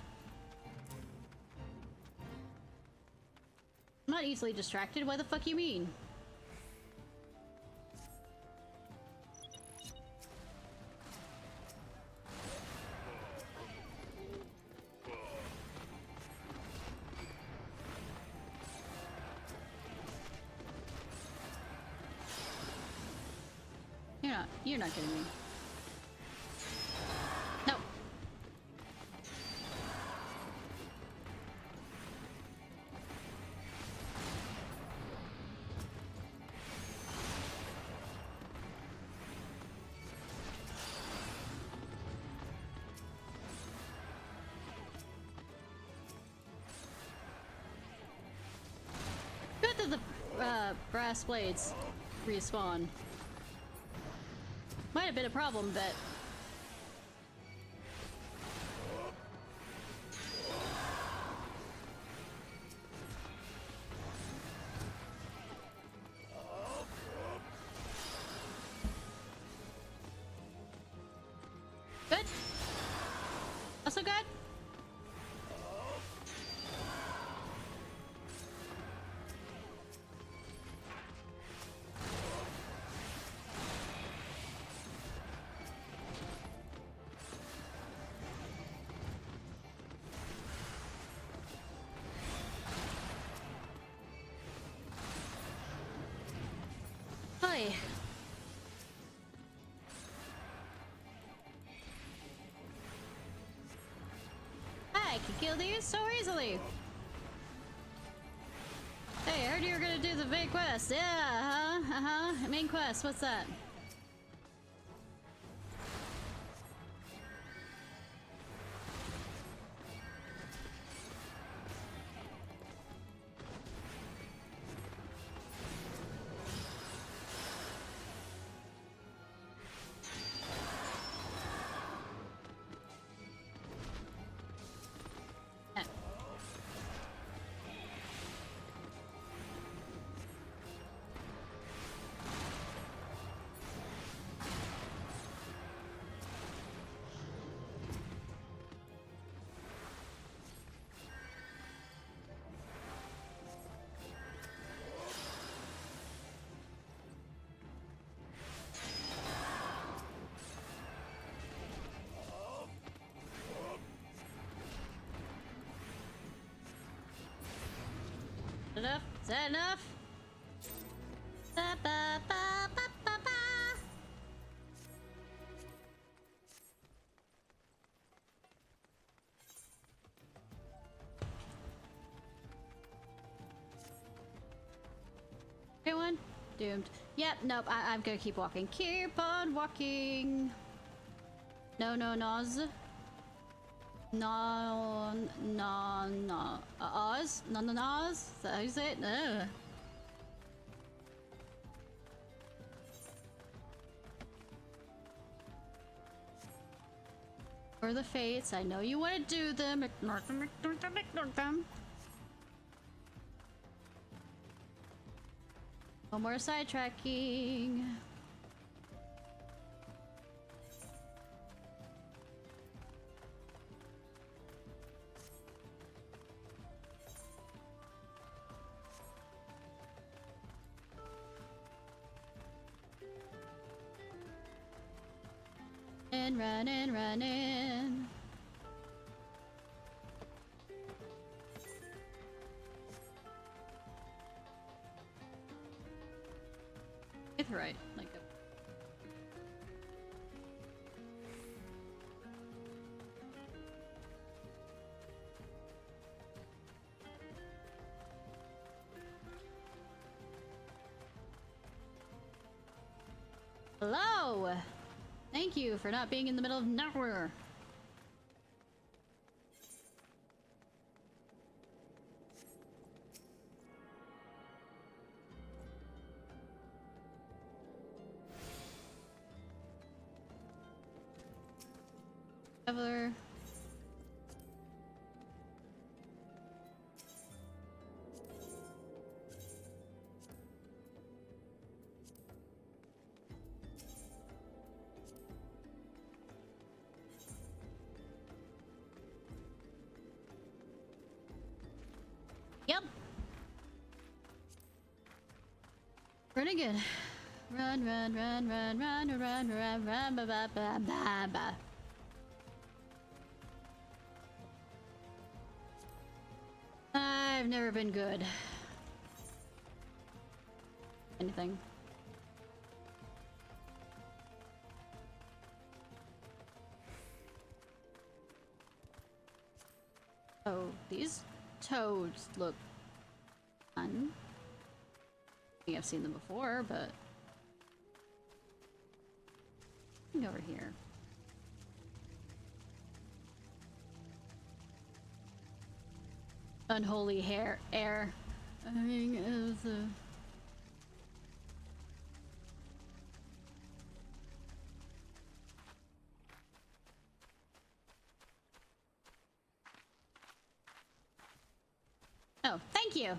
I'm not easily distracted. What the fuck you mean? You're not kidding me. No. Good that the brass blades respawn. Might have been a problem, but... Good? Also good? Hi. I can kill these so easily. Hey, I heard you were gonna do the main quest. Yeah, main quest, what's that? Enough? Is that enough? Ba, ba, ba, ba, ba, ba. Everyone? Doomed. Yep, nope, I'm gonna keep walking. Keep on walking. No, no, nos. No, no, no. Oz? No, no, nos? Is that how you say it? No. For the fates, I know you want to do them. Ignore them, ignore them, ignore them. No more sidetracking. And running, running. It's right, like a... Hello! Thank you for not being in the middle of nowhere. Traveler. Yep. Running good. Run, run, run, run, run, run, run, run, ba, ba, ba, ba, ba. I've never been good. Anything. Oh, these toads look fun. I think I've seen them before, but over here. Unholy air. I mean, it was a... Oh, thank you!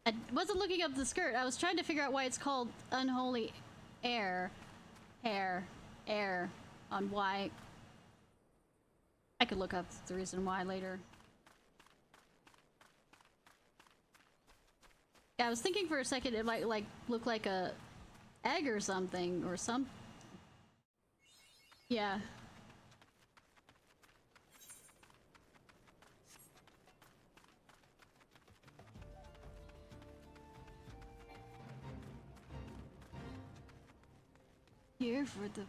I wasn't looking up the skirt. I was trying to figure out why it's called Unholy Air. Air. On why. I could look up the reason why later. Yeah, I was thinking for a second it might like look like a egg or something or some. Yeah. Here for the...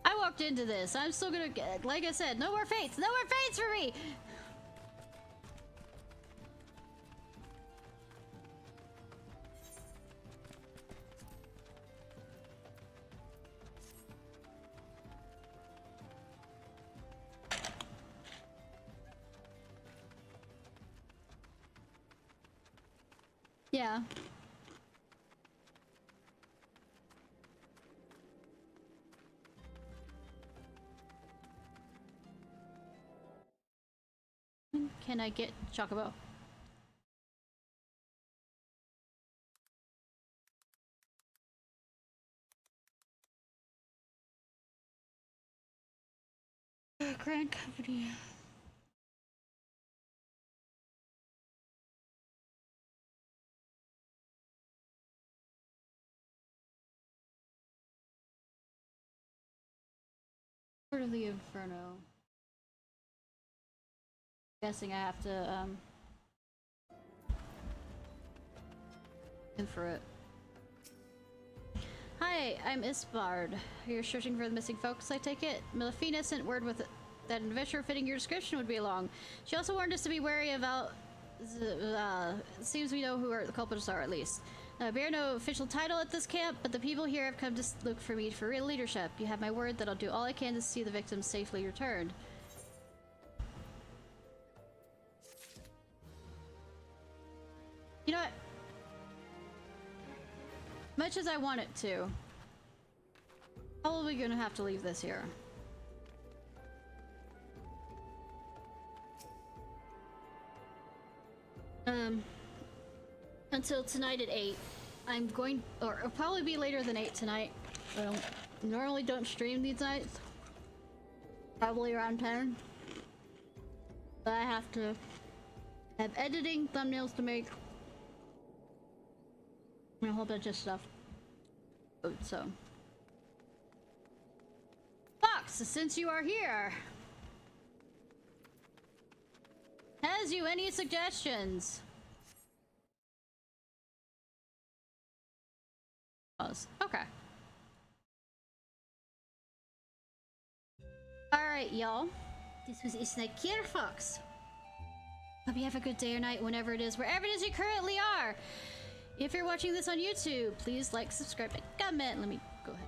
I walk walked into this. I'm still gonna get, like I said, no more fates. No more fates for me. Yeah. Can I get Chocobo? Grand Company. Part of the Inferno. Guessing I have to for it. Hi, I'm Isbard. You're searching for the missing folks, I take it? Melifina sent word with that an adventure fitting your description would be along. She also warned us to be wary about it seems we know who the culprits are, at least. I bear no official title at this camp, but the people here have come to look for me for real leadership. You have my word that I'll do all I can to see the victims safely returned. You know what? Much as I want it to, probably gonna have to leave this here. Until tonight at 8. I'm going, or it'll probably be later than 8 tonight. I normally don't stream these nights. Probably around 10. But I have to have editing, thumbnails to make, and a whole bunch of stuff. So, Fox, since you are here, has you any suggestions? Okay. Alright, y'all. This was Ishnai Ciarfox. Hope you have a good day or night whenever it is, wherever it is you currently are. If you're watching this on YouTube, please like, subscribe, and comment. Let me go ahead.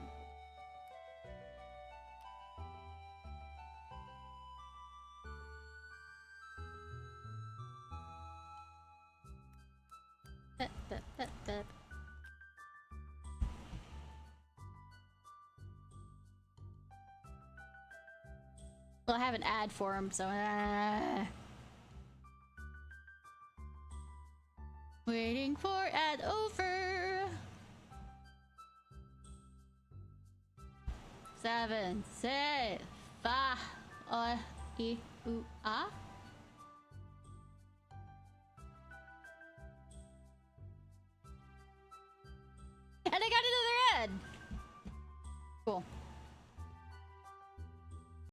Well, I have an ad for him, so waiting for ad over. 7, 6, 5, I, U, A. And I got another ad. Cool.